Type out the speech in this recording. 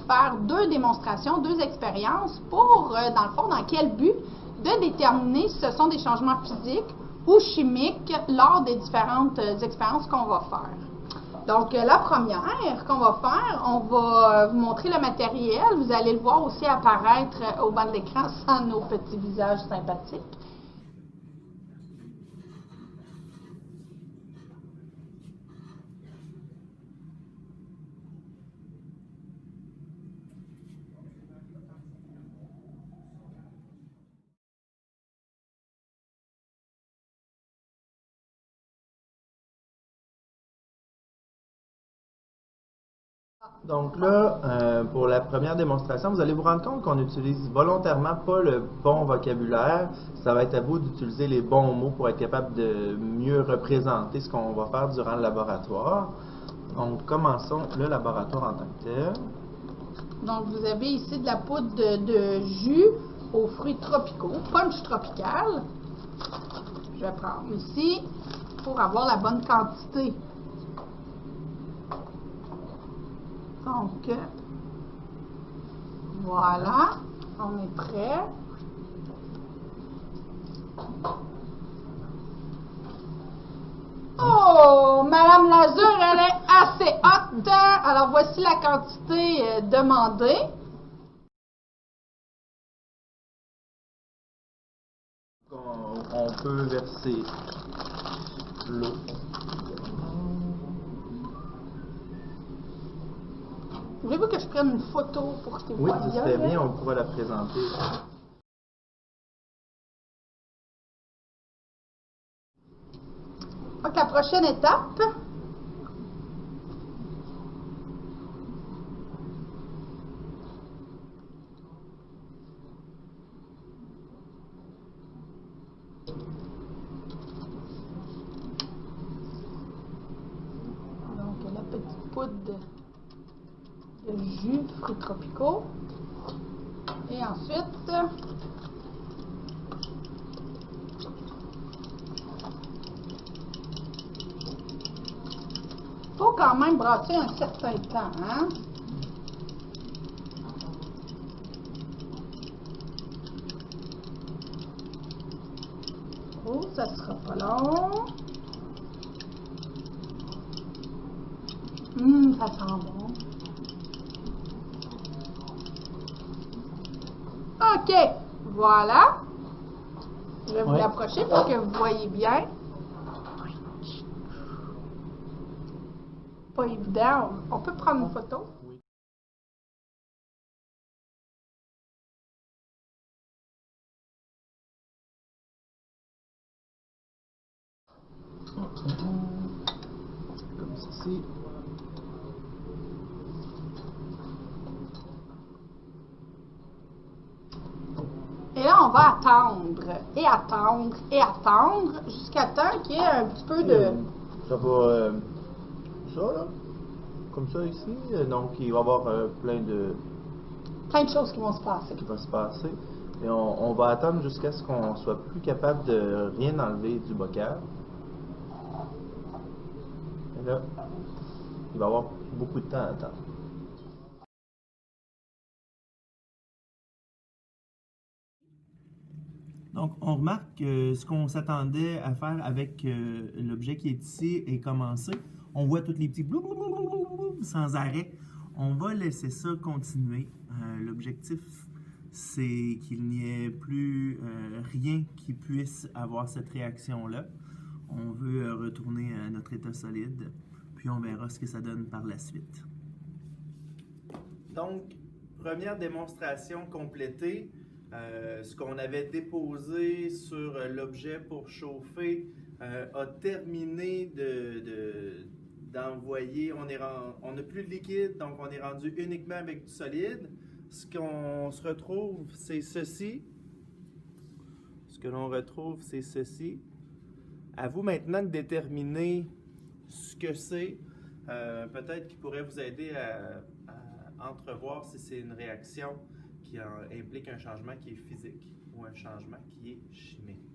faire 2 démonstrations, 2 expériences pour, dans le fond, dans quel but de déterminer si ce sont des changements physiques ou chimiques lors des différentes expériences qu'on va faire. Donc, la première qu'on va faire, on va vous montrer le matériel. Vous allez le voir aussi apparaître au bas de l'écran sans nos petits visages sympathiques. Donc là, pour la première démonstration, vous allez vous rendre compte qu'on utilise volontairement pas le bon vocabulaire. Ça va être à vous d'utiliser les bons mots pour être capable de mieux représenter ce qu'on va faire durant le laboratoire. Donc, commençons le laboratoire en tant que tel. Donc, vous avez ici de la poudre de jus aux fruits tropicaux, punch tropical. Je vais prendre ici pour avoir la bonne quantité. Donc, voilà, on est prêt. Oh, Madame Lazur, elle est assez haute. Alors, voici la quantité demandée. On peut verser l'eau. Voulez-vous que je prenne une photo pour que vous Oui, voyez? ce serait bien, on pourra la présenter. Donc, la prochaine étape, donc la petite poudre de jus de fruits tropicaux. Et ensuite, il faut quand même brasser un certain temps, hein? Oh, ça sera pas long. Ça sent bon. OK, voilà. Je vais vous l'approcher pour que vous voyez bien. Pas évident. On peut prendre une photo? Oui. Comme ceci. Et là, on va attendre, et attendre, et attendre, jusqu'à temps qu'il y ait un petit peu de... Ça va, ça là, comme ça ici. Donc, il va y avoir plein de choses qui vont se passer. qui va se passer. Et on va attendre jusqu'à ce qu'on soit plus capable de rien enlever du bocal. Et là, il va y avoir beaucoup de temps à attendre. Donc, on remarque que ce qu'on s'attendait à faire avec l'objet qui est ici est commencé. On voit tous les petits blou sans arrêt. On va laisser ça continuer. L'objectif, c'est qu'il n'y ait plus rien qui puisse avoir cette réaction-là. On veut retourner à notre état solide, puis on verra ce que ça donne par la suite. Donc, première démonstration complétée. Ce qu'on avait déposé sur l'objet pour chauffer a terminé d'envoyer. On n'a plus de liquide, donc on est rendu uniquement avec du solide. Ce qu'on se retrouve, c'est ceci. Ce que l'on retrouve, c'est ceci. À vous maintenant de déterminer ce que c'est. Peut-être qu'il pourrait vous aider à entrevoir si c'est une réaction qui implique un changement qui est physique ou un changement qui est chimique.